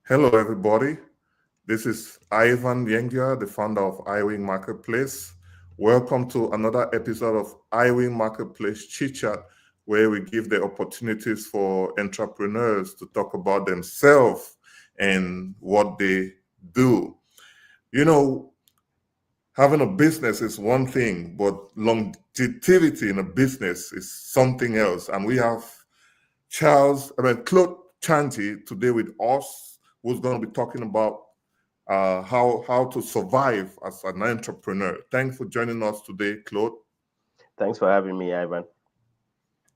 Hello, everybody. This is Ivan Yengia, the founder of Iwing Marketplace. Welcome to another episode of Iwing Marketplace Chit Chat, where we give the opportunities for entrepreneurs to talk about themselves and what they do. You know, having a business is one thing, but longevity in a business is something else. And we have Claude Nchanji today with us, who's going to be talking about how to survive as an entrepreneur. Thanks for joining us today, Claude. Thanks for having me, Ivan.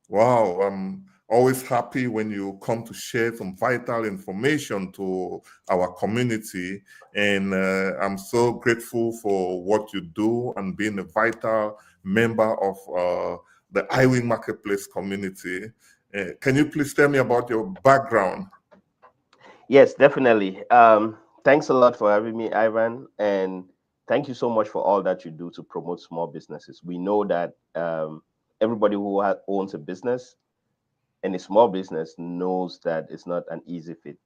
Wow, I'm always happy when you come to share some vital information to our community, and I'm so grateful for what you do and being a vital member of the Iwing Marketplace community. Can you please tell me about your background? Yes, definitely. Thanks a lot for having me, Ivan, and thank you so much for all that you do to promote small businesses. We know that everybody who owns a business and a small business knows that it's not an easy fit.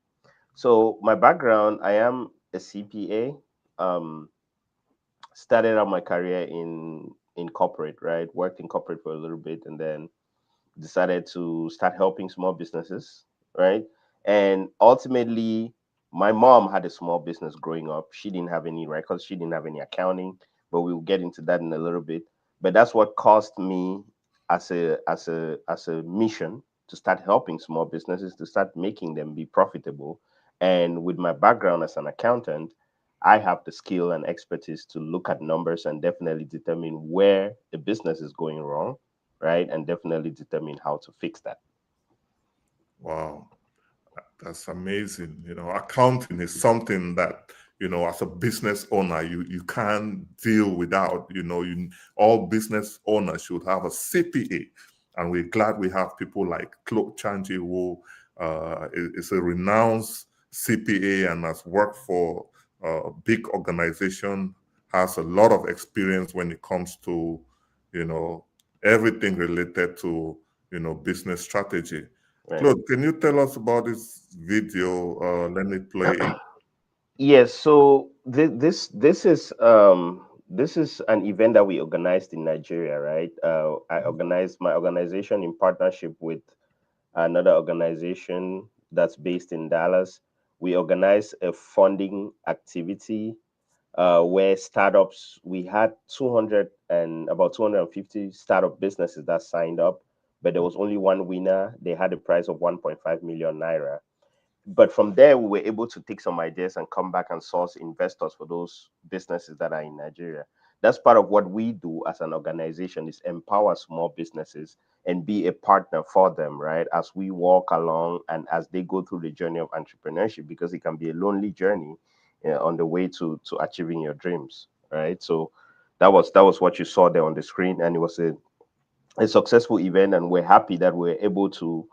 So, my background, I am a CPA. Started out my career in corporate, right? Worked in corporate for a little bit, and then decided to start helping small businesses, right? And ultimately, my mom had a small business growing up. She didn't have any records, she didn't have any accounting, but we'll get into that in a little bit. But that's what caused me as a mission to start helping small businesses to start making them be profitable. And with my background as an accountant, I have the skill and expertise to look at numbers and definitely determine where the business is going wrong, right? And definitely determine how to fix that. Wow. That's amazing. Accounting is something that, as a business owner, you can't deal without. All business owners should have a CPA. And we're glad we have people like Claude Nchanji, who is a renowned CPA and has worked for a big organization, has a lot of experience when it comes to, you know, everything related to, business strategy. Right. Claude, can you tell us about this video? Let me play it. Yes. So this is an event that we organized in Nigeria, right? I organized my organization in partnership with another organization that's based in Dallas. We organized a funding activity where startups, we had 200 and about 250 startup businesses that signed up, but there was only one winner. They had a price of 1.5 million naira. But from there, we were able to take some ideas and come back and source investors for those businesses that are in Nigeria. That's part of what we do as an organization, is empower small businesses and be a partner for them, right? As we walk along and as they go through the journey of entrepreneurship, because it can be a lonely journey on the way to achieving your dreams, right? So that was what you saw there on the screen, and it was a successful event, and we're happy that we're able to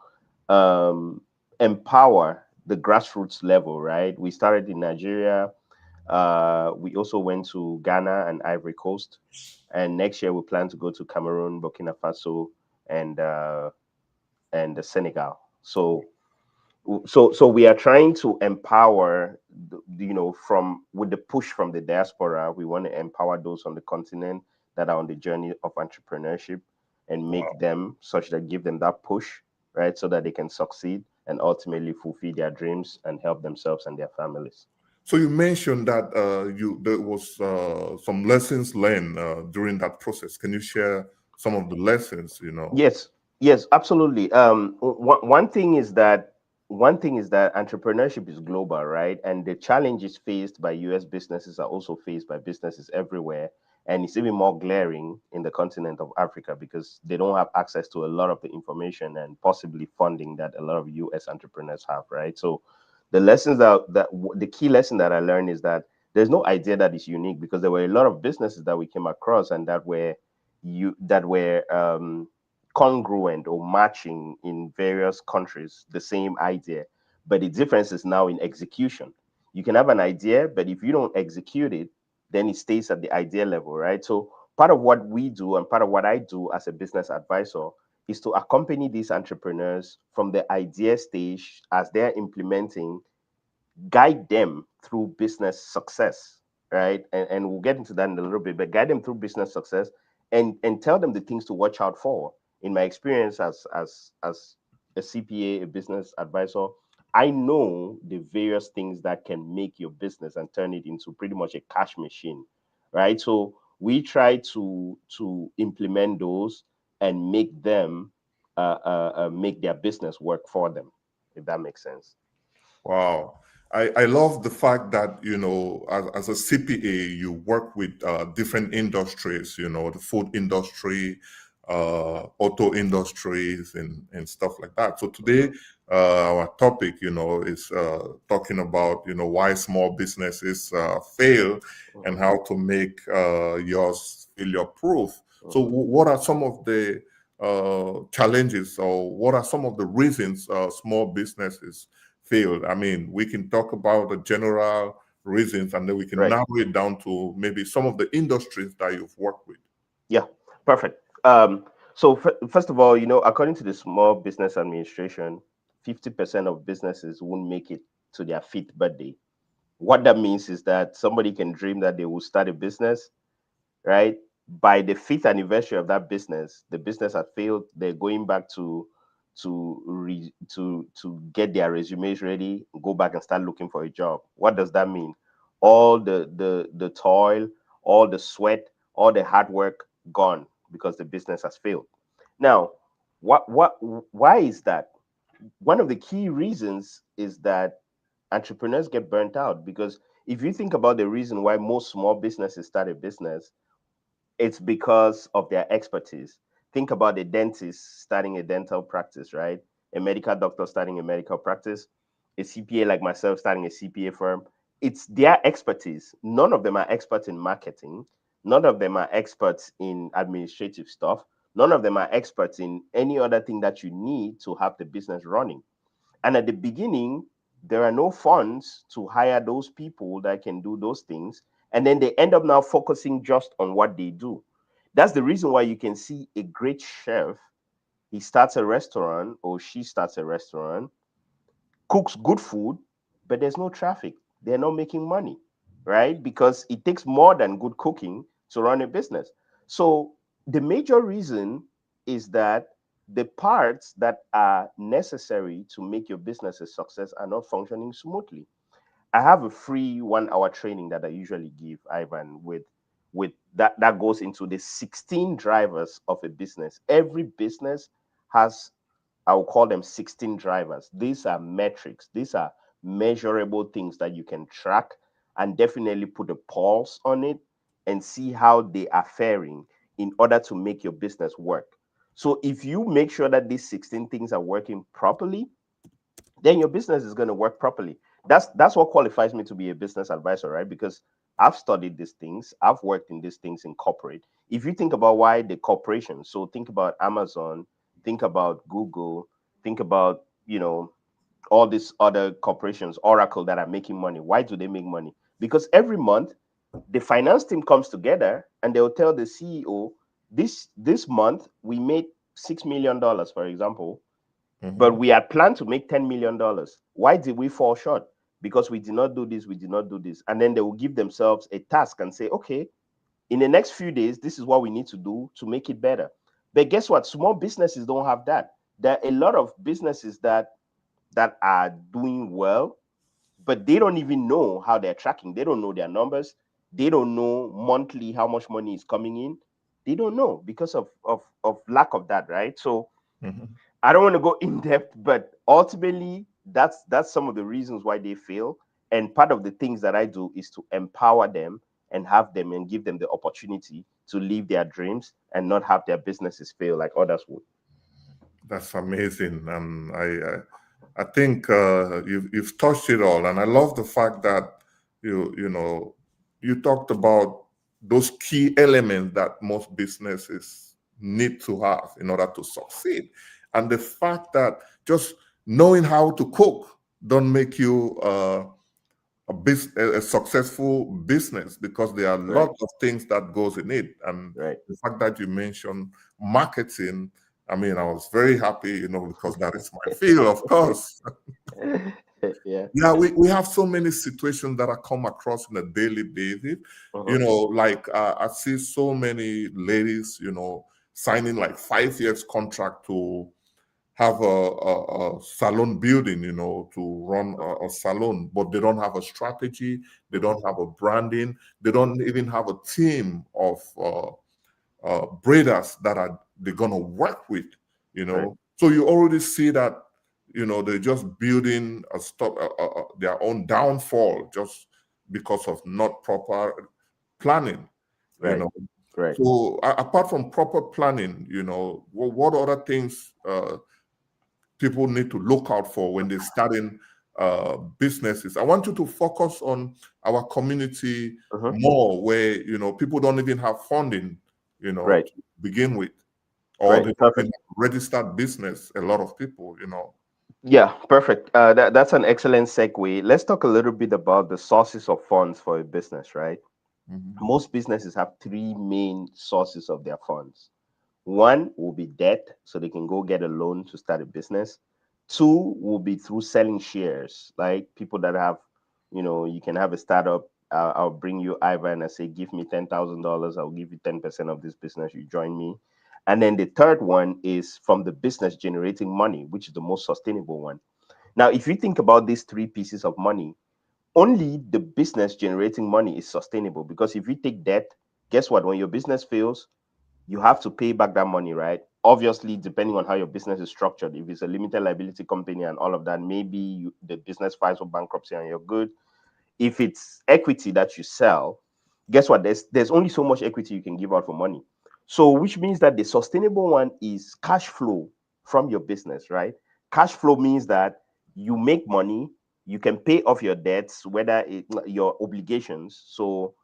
um, empower the grassroots level, right? We started in Nigeria. We also went to Ghana and Ivory Coast, and next year we plan to go to Cameroon, Burkina Faso, and and Senegal. So we are trying to empower, from with the push from the diaspora. We want to empower those on the continent that are on the journey of entrepreneurship and make Wow. them such that give them that push, right, so that they can succeed and ultimately fulfill their dreams and help themselves and their families. So you mentioned that there was some lessons learned during that process. Can you share some of the lessons? Yes, yes, absolutely. One thing is that entrepreneurship is global, right? And the challenges faced by US businesses are also faced by businesses everywhere. And it's even more glaring in the continent of Africa because they don't have access to a lot of the information and possibly funding that a lot of US entrepreneurs have, right? So the key lesson that I learned is that there's no idea that is unique, because there were a lot of businesses that we came across and that were congruent or matching in various countries, the same idea. But the difference is now in execution. You can have an idea, but if you don't execute it, then it stays at the idea level, right? So part of what we do and part of what I do as a business advisor is to accompany these entrepreneurs from the idea stage as they're implementing guide them through business success, right? And we'll get into that in a little bit, but guide them through business success and tell them the things to watch out for. In my experience as a CPA, a business advisor, I know the various things that can make your business and turn it into pretty much a cash machine, right? So we try to implement those and make their business work for them, if that makes sense. Wow. I love the fact that, as a CPA, you work with different industries, the food industry, auto industries, and stuff like that. So today, Mhm. our topic, is talking about, why small businesses fail and Mhm. how to make yours failure proof. So, Mhm. what are some of the challenges, or what are some of the reasons small businesses failed? I mean, we can talk about the general reasons, and then we can Right. narrow it down to maybe some of the industries that you've worked with. Yeah. Perfect. So first of all, according to the Small Business Administration, 50% of businesses won't make it to their fifth birthday. What that means is that somebody can dream that they will start a business, right? By the fifth anniversary of that business, the business has failed. They're going back to get their resumes ready, go back and start looking for a job. What does that mean? All the toil, all the sweat, all the hard work gone because the business has failed. Now, what why is that? One of the key reasons is that entrepreneurs get burnt out, because if you think about the reason why most small businesses start a business, it's because of their expertise. Think about a dentist starting a dental practice, right? A medical doctor starting a medical practice, a CPA like myself starting a CPA firm. It's their expertise. None of them are experts in marketing. None of them are experts in administrative stuff. None of them are experts in any other thing that you need to have the business running. And at the beginning, there are no funds to hire those people that can do those things. And then they end up now focusing just on what they do. That's the reason why you can see a great chef. He starts a restaurant, or she starts a restaurant, cooks good food, but there's no traffic. They're not making money, right? Because it takes more than good cooking to run a business. So the major reason is that the parts that are necessary to make your business a success are not functioning smoothly. I have a free 1 hour training that I usually give, Ivan, with that goes into the 16 drivers of a business. Every business has, I will call them 16 drivers. These are metrics, these are measurable things that you can track and definitely put a pulse on it and see how they are faring in order to make your business work. So if you make sure that these 16 things are working properly, then your business is going to work properly. That's what qualifies me to be a business advisor, right? Because I've studied these things, I've worked in these things in corporate. If you think about why the corporations, so think about Amazon, think about Google, think about, all these other corporations, Oracle, that are making money. Why do they make money? Because every month the finance team comes together and they'll tell the CEO, this month we made $6 million, for example, but Mhm. we had planned to make $10 million. Why did we fall short? Because we did not do this, we did not do this. And then they will give themselves a task and say, okay, in the next few days, this is what we need to do to make it better. But guess what? Small businesses don't have that. There are a lot of businesses that are doing well, but they don't even know how they're tracking. They don't know their numbers. They don't know monthly how much money is coming in. They don't know because of lack of that, right? So Mhm. I don't want to go in depth, but ultimately, that's some of the reasons why they fail. And part of the things that I do is to empower them and have them and give them the opportunity to live their dreams and not have their businesses fail like others would. That's amazing, and I think you've touched it all, and I love the fact that you talked about those key elements that most businesses need to have in order to succeed, and the fact that just knowing how to cook don't make you a successful business, because there are Right, lots of things that goes in it. And right. the fact that you mentioned marketing, I mean, I was very happy, because that is my field, of course. Yeah. Yeah, we have so many situations that I come across on a daily basis. Uh-huh. Like I see so many ladies, signing like 5 years contract to have a salon building, to run a salon, but they don't have a strategy, they Mhm. don't have a branding, they don't even have a team of braiders that are they're gonna work with, Right. So you already see that, they're just building a stop their own downfall just because of not proper planning, you Right. know. Right. So apart from proper planning, what other things people need to look out for when they're starting businesses? I want you to focus on our community Uh-huh. more, where people don't even have funding, Right. to begin with, or Right. they don't even Perfect. have registered business. A lot of people. Yeah, perfect. That's an excellent segue. Let's talk a little bit about the sources of funds for a business, right? Mhm. Most businesses have three main sources of their funds. One will be debt, so they can go get a loan to start a business. Two will be through selling shares, like people that have, you can have a startup. I'll bring you Ivan and say, give me $10,000. I'll give you 10% of this business. You join me. And then the third one is from the business generating money, which is the most sustainable one. Now, if you think about these three pieces of money, only the business generating money is sustainable, because if you take debt, guess what? When your business fails, you have to pay back that money, right? Obviously, depending on how your business is structured. If it's a limited liability company and all of that, maybe the business files for bankruptcy and you're good. If it's equity that you sell, guess what? There's only so much equity you can give out for money. So, which means that the sustainable one is cash flow from your business, right? Cash flow means that you make money, you can pay off your debts, your obligations. So,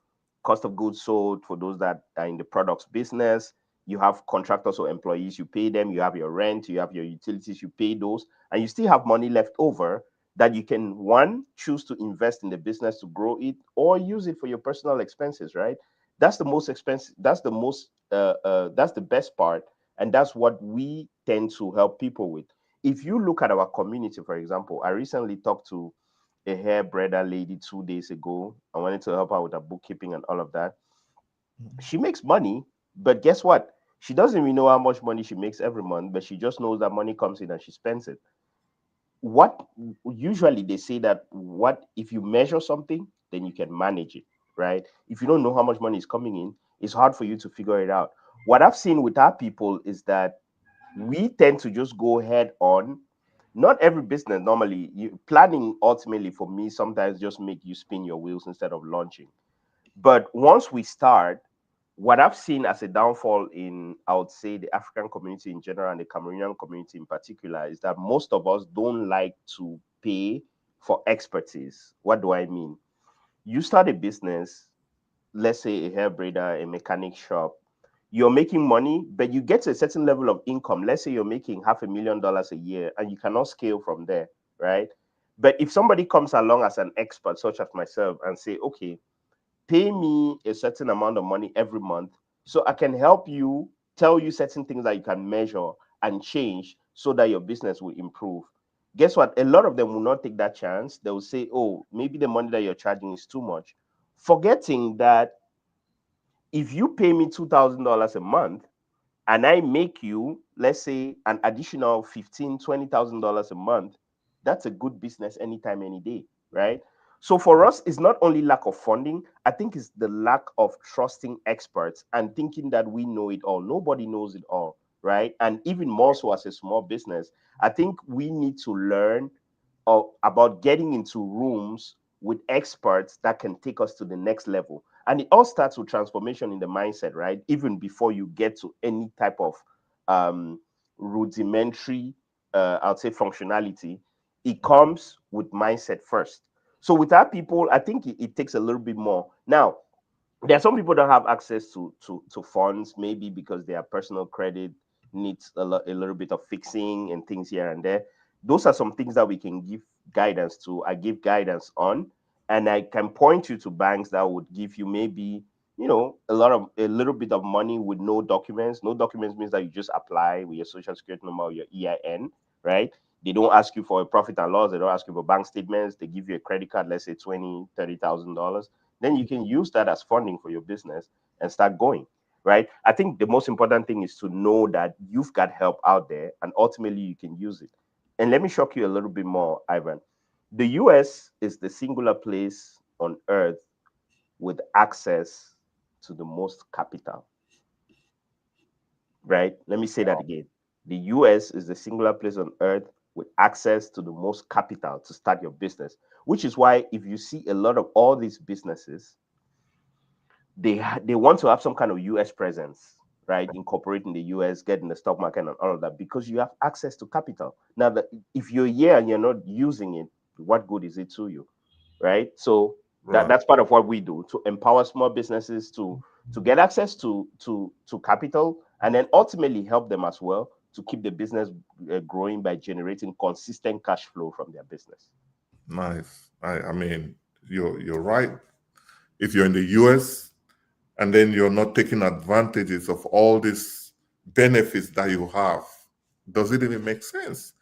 cost of goods sold for those that are in the products business. You have contractors or employees, you pay them, you have your rent, you have your utilities, you pay those, and you still have money left over that you can, one, choose to invest in the business to grow it, or use it for your personal expenses, right? That's the most expensive, that's the best part, and that's what we tend to help people with. If you look at our community, for example, I recently talked to a hairdresser lady 2 days ago. I wanted to help her with her bookkeeping and all of that. She makes money, but guess what? She doesn't even know how much money she makes every month, but she just knows that money comes in and she spends it. What usually they say that, what if you measure something, then you can manage it, right? If you don't know how much money is coming in, it's hard for you to figure it out. What I've seen with our people is that we tend to just go head on. Not every business, normally planning ultimately for me sometimes just make you spin your wheels instead of launching. But once we start, what I've seen as a downfall in, I would say, the African community in general and the Cameroonian community in particular, is that most of us don't like to pay for expertise. What do I mean? You start a business, let's say a hair braider, a mechanic shop, you're making money, but you get to a certain level of income. Let's say you're making $500,000 a year and you cannot scale from there, right? But if somebody comes along as an expert, such as myself, and say, okay, pay me a certain amount of money every month so I can help you, tell you certain things that you can measure and change so that your business will improve. Guess what? A lot of them will not take that chance. They will say, oh, maybe the money that you're charging is too much, forgetting that if you pay me $2,000 a month and I make you, let's say, an additional $15,000, $20,000 a month, that's a good business anytime, any day, right? So for us, it's not only lack of funding. I think it's the lack of trusting experts and thinking that we know it all. Nobody knows it all, right? And even more so as a small business, I think we need to learn about getting into rooms with experts that can take us to the next level. And it all starts with transformation in the mindset, right? Even before you get to any type of um, rudimentary, I'd say, functionality, it comes with mindset first. So with our people, I think it takes a little bit more. Now, there are some people that have access to funds, maybe because their personal credit needs a little bit of fixing and things here and there. Those are some things that we can give guidance to. I give guidance on, and I can point you to banks that would give you maybe, a little bit of money with no documents. No documents means that you just apply with your social security number or your EIN, right? They don't ask you for a profit and loss. They don't ask you for bank statements. They give you a credit card, let's say 20, $30,000. Then you can use that as funding for your business and start going, right? I think the most important thing is to know that you've got help out there and ultimately you can use it. And let me shock you a little bit more, Ivan. The US is the singular place on earth with access to the most capital, right? Let me say that again. The US is the singular place on earth with access to the most capital to start your business, which is why if you see a lot of all these businesses, they want to have some kind of US presence, right? Incorporate in the US, get in the stock market and all of that because you have access to capital. Now, that if you're here and you're not using it, what good is it to you, right? So Right. that's part of what we do to empower small businesses to get access to capital and then ultimately help them as well to keep the business growing by generating consistent cash flow from their business. Nice. I mean, you're right. If you're in the US and then you're not taking advantages of all these benefits that you have, does it even make sense?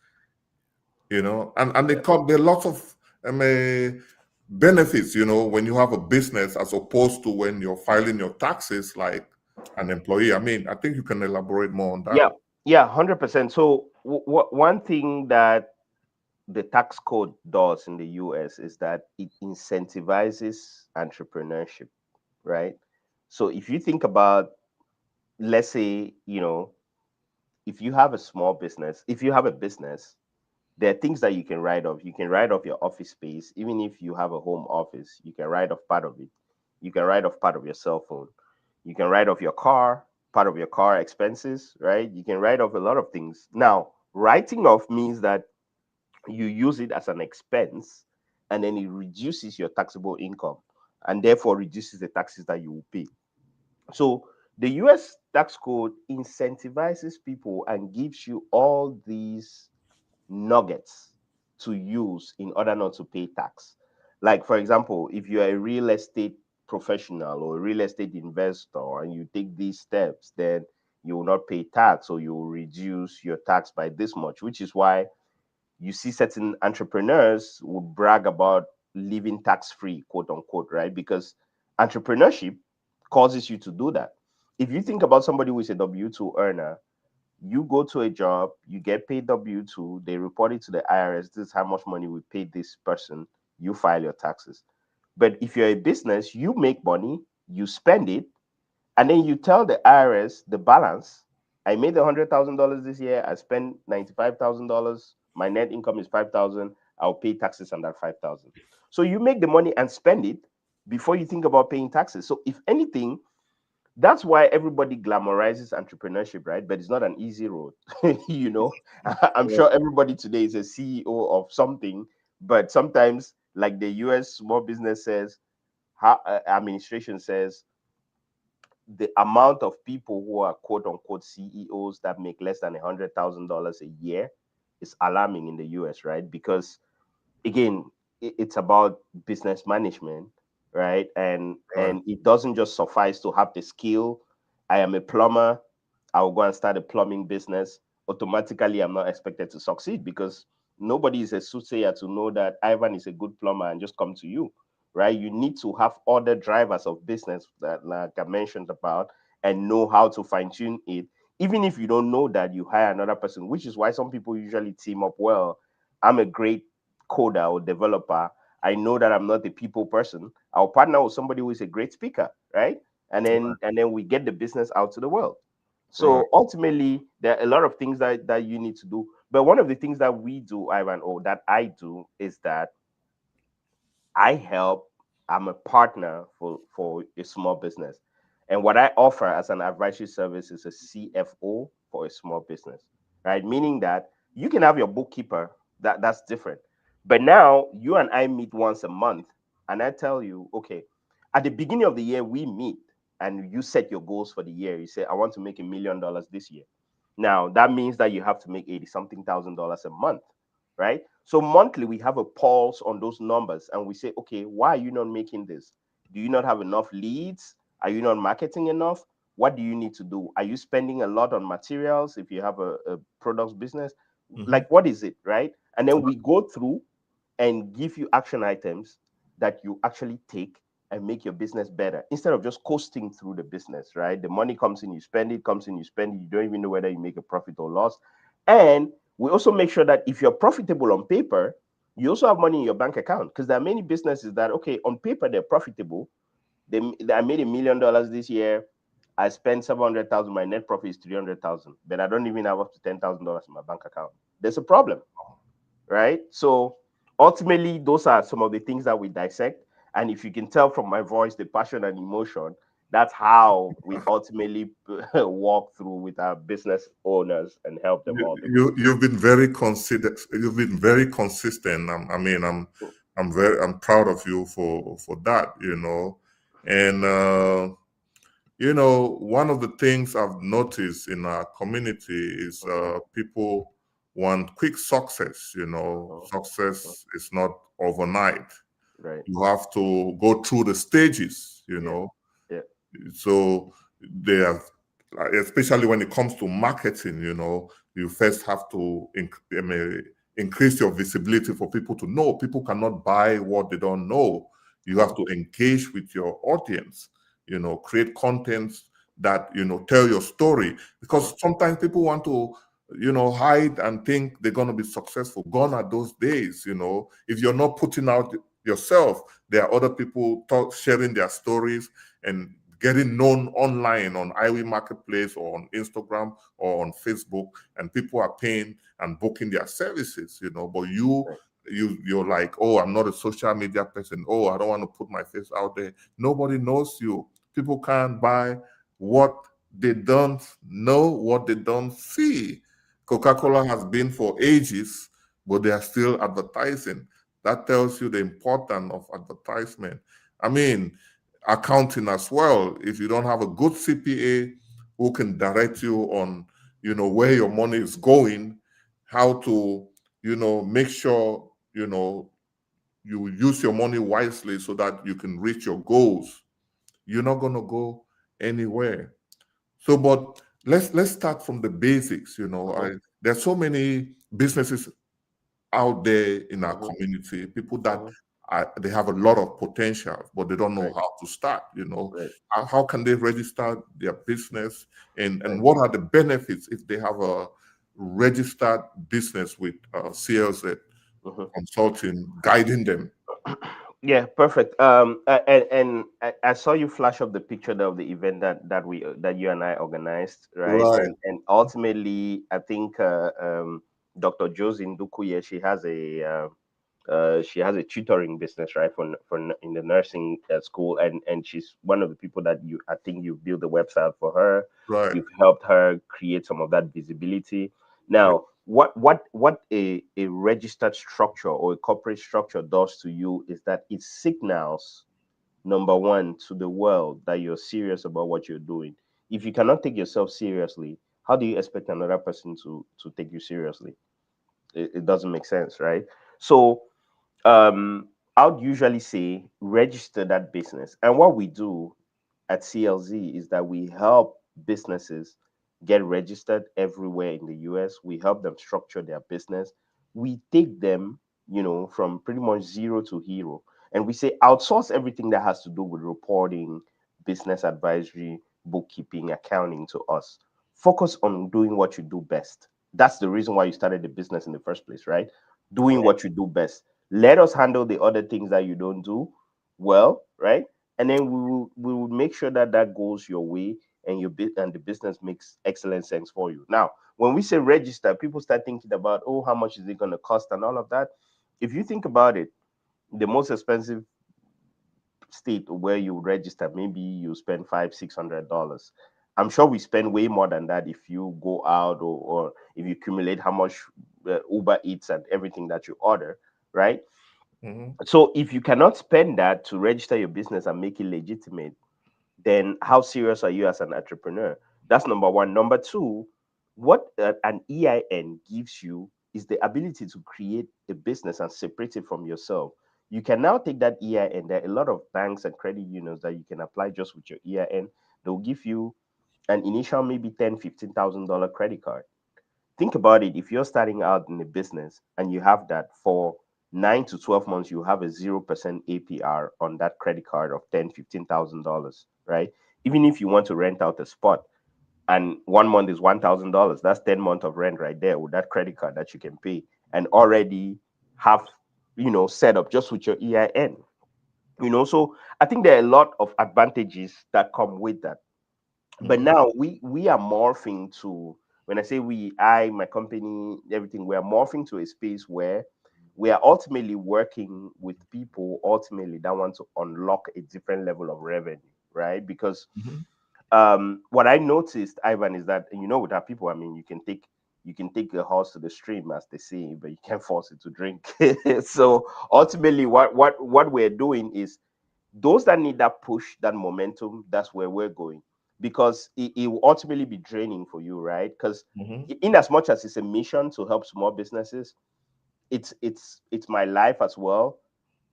And they Yeah. come there are lots of benefits, when you have a business as opposed to when you're filing your taxes like an employee. I mean, I think you can elaborate more on that. Yeah, yeah, 100%. So one thing that the tax code does in the US is that it incentivizes entrepreneurship, right? So if you think about, let's say, if you have a small business, if you have a business, there are things that you can write off. You can write off your office space, even if you have a home office, you can write off part of it. You can write off part of your cell phone. You can write off your car, part of your car expenses, right? You can write off a lot of things. Now, writing off means that you use it as an expense and then it reduces your taxable income and therefore reduces the taxes that you will pay. So the US tax code incentivizes people and gives you all these nuggets to use in order not to pay tax. Like, for example, if you're a real estate professional or a real estate investor and you take these steps, then you will not pay tax or you will reduce your tax by this much, which is why you see certain entrepreneurs would brag about living tax free, quote unquote, right? Because entrepreneurship causes you to do that. If you think about somebody who is a W 2 earner, you go to a job, you get paid W 2, they report it to the IRS. This is how much money we paid this person. You file your taxes. But if you're a business, you make money, you spend it, and then you tell the IRS the balance. I made $100,000 this year. I spent $95,000. My net income is 5,000. I'll pay taxes on that 5,000. So you make the money and spend it before you think about paying taxes. So if anything, that's why everybody glamorizes entrepreneurship, right? But it's not an easy road. you know, I'm Yeah. sure everybody today is a CEO of something, but sometimes, like the US small business says, administration says, the amount of people who are quote unquote CEOs that make less than $100,000 a year is alarming in the US, right? Because again, it's about business management, right? And Right. it doesn't just suffice to have the skill. I am a plumber. I will go and start a plumbing business. Automatically, I'm not expected to succeed because nobody is a soothsayer to know that Ivan is a good plumber and just come to you, right? You need to have other drivers of business that, like I mentioned about, and know how to fine tune it. Even if you don't know that, you hire another person, which is why some people usually team up well. I'm a great coder or developer. I know that I'm not a people person. I'll partner with somebody who is a great speaker, right? And then we get the business out to the world. Right. So ultimately, there are a lot of things that you need to do. But one of the things that we do, Ivan, or that I do, is that I help. I'm a partner for a small business, and what I offer as an advisory service is a CFO for a small business, right? Meaning that you can have your bookkeeper. That's different. But now you and I meet once a month, and I tell you, okay, at the beginning of the year we meet, and you set your goals for the year. You say, I want to make $1 million this year. Now that means that you have to make 80 something $1,000 a month, right? So monthly, we have a pulse on those numbers and we say, okay, why are you not making this? Do you not have enough leads? Are you not marketing enough? What do you need to do? Are you spending a lot on materials if you have a products business? Mhm. Like, what is it, right? And then we go through and give you action items that you actually take and make your business better instead of just coasting through the business, right? The money comes in, you spend it, comes in, you spend it, you don't even know whether you make a profit or loss. And we also make sure that if you're profitable on paper, you also have money in your bank account, because there are many businesses that, okay, on paper they're profitable. I made $1 million this year. I spent 700,000. My net profit is 300,000, but I don't even have up to $10,000 in my bank account. There's a problem, right? So ultimately, those are some of the things that we dissect. And if you can tell from my voice, the passion and emotion, that's how we ultimately walk through with our business owners and help them all the way through. You've been very consistent. You've been very consistent. I mean, I'm proud of you for that. And one of the things I've noticed in our community is Mhm, people want quick success. mhm, mhm. Success is not overnight. Right. You have to go through the stages. Yeah. Yeah. So they have, especially when it comes to marketing, you first have to increase your visibility for people to know. People cannot buy what they don't know. You have Mhm, to engage with your audience, create content that, tell your story. mhm. Because sometimes people want to, hide and think they're going to be successful. Gone are those days, if you're not putting out yourself, there are other people sharing their stories and getting known online on Iwing Marketplace or on Instagram or on Facebook, and people are paying and booking their services, but Right. you're like, oh, I'm not a social media person. Oh, I don't want to put my face out there. Nobody knows you. People can't buy what they don't know, what they don't see. Coca-Cola has been for ages, but they are still advertising. That tells you the importance of advertisement. I mean, accounting as well. If you don't have a good CPA who can direct you on, where your money is going, how to, make sure, you use your money wisely so that you can reach your goals, you're not going to go anywhere. So, but let's start from the basics. Mhm, There's so many businesses out there in our mhm, community, people that mhm. they have a lot of potential, but they don't know Right. how to start. Right. How can they register their business, and Right. what are the benefits if they have a registered business with CLZ Mhm. Consulting guiding them? Yeah, perfect. And I saw you flash up the picture of the event that you and I organized, right? Right, And ultimately, I think Dr. Josie Ndukuye, she has a tutoring business, right, in the nursing school, and she's one of the people that I think you built the website for her. right. You've helped her create some of that visibility. Yeah. Now, what a registered structure or a corporate structure does to you is that it signals, number one, to the world that you're serious about what you're doing. If you cannot take yourself seriously, how do you expect another person to take you seriously? It doesn't make sense, right? So I would usually say register that business. And what we do at CLZ is that we help businesses get registered everywhere in the US. We help them structure their business. We take them, from pretty much zero to hero. And we say outsource everything that has to do with reporting, business advisory, bookkeeping, accounting to us. Focus on doing what you do best. That's the reason why you started the business in the first place, right? Doing what you do best. Let us handle the other things that you don't do well, right? And then we will make sure that that goes your way, and and the business makes excellent sense for you. Now, when we say register, people start thinking about, oh, how much is it going to cost and all of that. If you think about it, the most expensive state where you register, maybe you spend $500-$600. I'm sure we spend way more than that if you go out, or if you accumulate how much Uber Eats and everything that you order, right? Mhm. So if you cannot spend that to register your business and make it legitimate, then how serious are you as an entrepreneur? That's number one. Number two, what an EIN gives you is the ability to create a business and separate it from yourself. You can now take that EIN. There are a lot of banks and credit unions that you can apply just with your EIN. They'll give you an initial maybe $10,000, $15,000 credit card. think about it. If you're starting out in a business and you have that for 9 to 12 months, you have a 0% APR on that credit card of $10,000, $15,000, right? Even if you want to rent out a spot and 1 month is $1,000, that's 10 months of rent right there with that credit card that you can pay and already have, set up just with your EIN. So I think there are a lot of advantages that come with that. But Mhm. now we are morphing to, when I say we, I, my company, everything, we are morphing to a space where we are ultimately working with people ultimately that want to unlock a different level of revenue, right? Because Mhm. what I noticed, Ivan, is that, with our people, I mean, you can take a horse to the stream, as they say, but you can't force it to drink. So ultimately, what we're doing is, those that need that push, that momentum, that's where we're going, because it will ultimately be draining for you, right? Because Mhm. in as much as it's a mission to help small businesses, it's my life as well.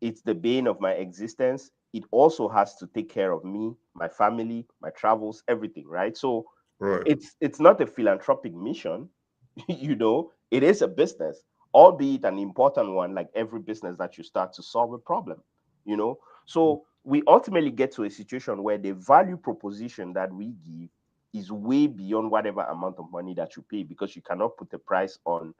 It's the bane of my existence. It also has to take care of me, my family, my travels, everything, right? So Right. it's not a philanthropic mission. It is a business, albeit an important one, like every business that you start to solve a problem. you know so we ultimately get to a situation where the value proposition that we give is way beyond whatever amount of money that you pay, because you cannot put a price on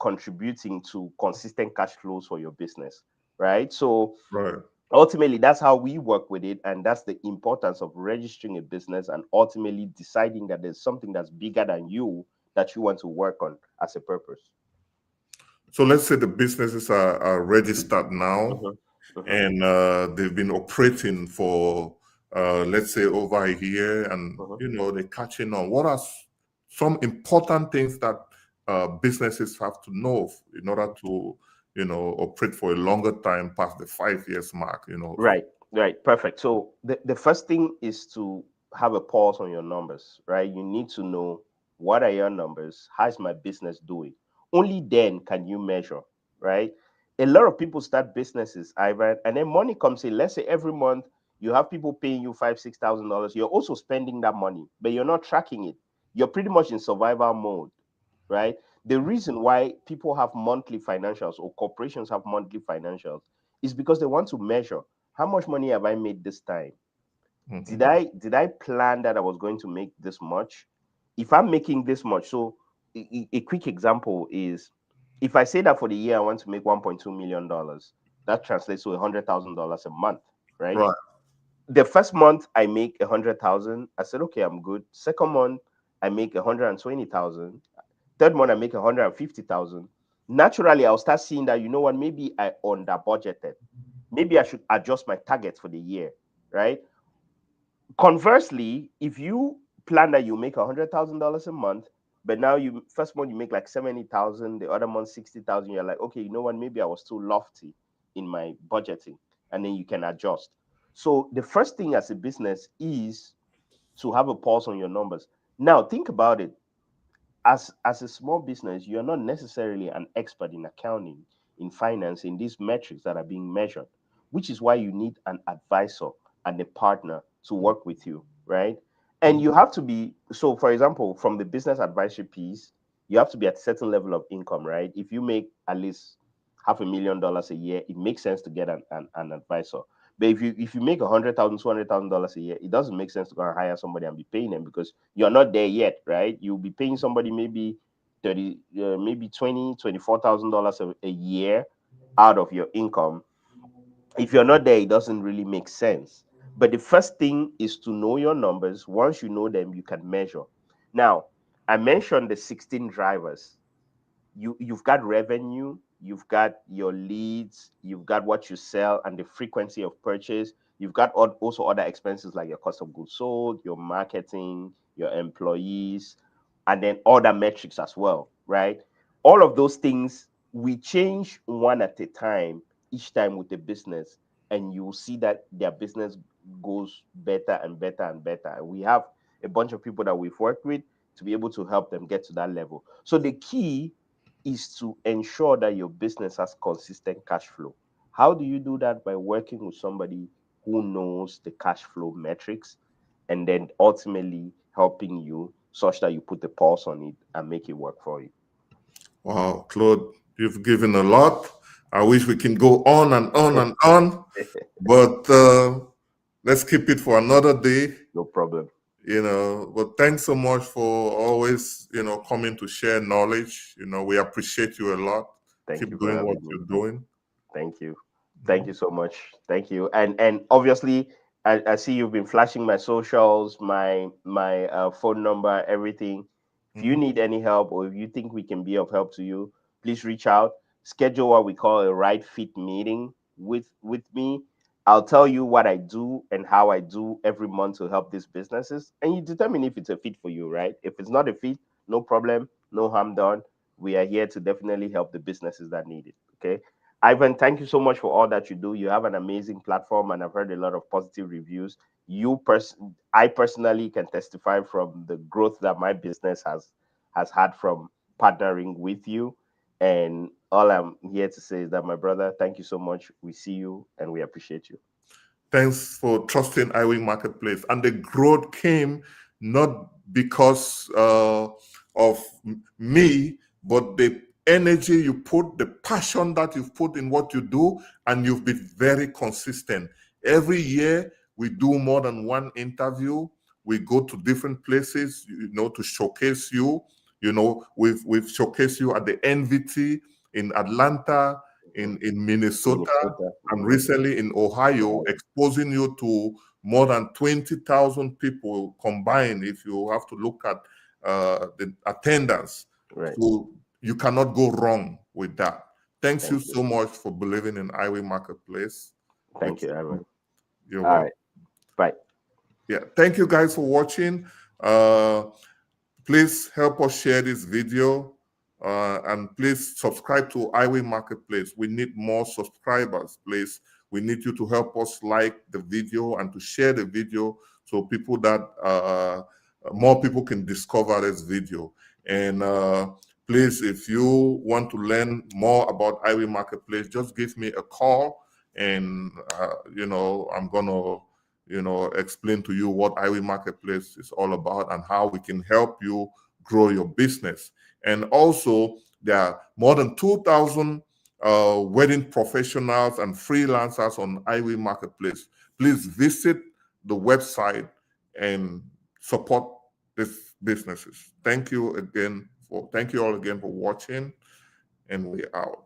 contributing to consistent cash flows for your business, right? So Right. ultimately, that's how we work with it, and that's the importance of registering a business and ultimately deciding that there's something that's bigger than you that you want to work on as a purpose. So let's say the businesses are registered now, Mhm, mhm, and they've been operating for let's say over a year, and mhm. they're catching on. What are some important things that businesses have to know in order to operate for a longer time past the 5 years mark? Right, right, perfect. So the first thing is to have a pulse on your numbers, right? You need to know, what are your numbers? How's my business doing? Only then can you measure, right? A lot of people start businesses, Ivan, and then money comes in. Let's say every month you have people paying you $5,000, $6,000. You're also spending that money, but you're not tracking it. You're pretty much in survival mode, right? The reason why people have monthly financials, or corporations have monthly financials, is because they want to measure, how much money have I made this time? Did Mhm. I plan that I was going to make this much? If I'm making this much, so a quick example is, if I say that for the year I want to make $1.2 million, that translates to $100,000 a month, right? Right. The first month I make 100,000, I said, okay, I'm good. Second month I make 120,000. Third month I make 150,000. Naturally, I'll start seeing that, you know what, maybe I under budgeted. Maybe I should adjust my target for the year, right? Conversely, if you plan that you make $100,000 a month, but now you first month you make like 70,000, the other month 60,000, you're like, okay, you know what? Maybe I was too lofty in my budgeting, and then you can adjust. So the first thing as a business is to have a pulse on your numbers. Now think about it, as a small business, you're not necessarily an expert in accounting, in finance, in these metrics that are being measured, which is why you need an advisor and a partner to work with you, right? And you have to be, so for example, from the business advisory piece, you have to be at a certain level of income, right? If you make at least $500,000 a year, it makes sense to get an advisor. But if you make 100,000, $200,000 a year, it doesn't make sense to go and hire somebody and be paying them, because you're not there yet, right? You'll be paying somebody maybe 30, maybe 20, $24,000 a year out of your income. If you're not there, it doesn't really make sense. But the first thing is to know your numbers. Once you know them, you can measure. Now, I mentioned the 16 drivers. You've got revenue, you've got your leads, you've got what you sell and the frequency of purchase, you've got also other expenses like your cost of goods sold, your marketing, your employees, and then other metrics as well, right? All of those things we change one at a time, each time with the business, and you will see that their business goes better and better and better. And we have a bunch of people that we've worked with to be able to help them get to that level. So the key is to ensure that your business has consistent cash flow. How do you do that? By working with somebody who knows the cash flow metrics, and then ultimately helping you such that you put the pulse on it and make it work for you. Wow, Claude, you've given a lot. I wish we can go on and on and on, but let's keep it for another day. No problem. But thanks so much for always, coming to share knowledge. We appreciate you a lot. Thank you Keep for doing what having me. you're doing. Thank you. Thank you so much. Thank you. And obviously, I see you've been flashing my socials, my phone number, everything. If you Mhm. need any help or if you think we can be of help to you, please reach out. Schedule what we call a right fit meeting with me. I'll tell you what I do and how I do every month to help these businesses, and you determine if it's a fit for you, right? If it's not a fit, no problem, no harm done. We are here to definitely help the businesses that need it. Okay. Ivan, thank you so much for all that you do. You have an amazing platform, and I've heard a lot of positive reviews. I personally can testify from the growth that my business has had from partnering with you. And all I'm here to say is that, my brother, thank you so much. We see you and we appreciate you. Thanks for trusting Iwing Marketplace. And the growth came not because of me, but the energy you put, the passion that you've put in what you do, and you've been very consistent. Every year, we do more than one interview. We go to different places, to showcase you. We've showcased you at the NVT in Atlanta, in Minnesota, Minnesota. and Mhm. recently in Ohio, exposing you to more than 20,000 people combined. If you have to look at the attendance, Right. so you cannot go wrong with that. Thanks you Thank you. so much for believing in Iwing Marketplace. Thank you, Ivan. You're All welcome. right. Bye. Yeah, thank you guys for watching. Uh, Please help us share this video, and please subscribe to Iwing Marketplace. We need more subscribers, please. We need you to help us like the video and to share the video so more people can discover this video. And please, if you want to learn more about Iwing Marketplace, just give me a call, and I'm gonna explain to you what Iwing Marketplace is all about and how we can help you grow your business. And also, there are more than 2,000 wedding professionals and freelancers on Iwing Marketplace. Please visit the website and support these businesses. Thank you all again for watching, and we're out.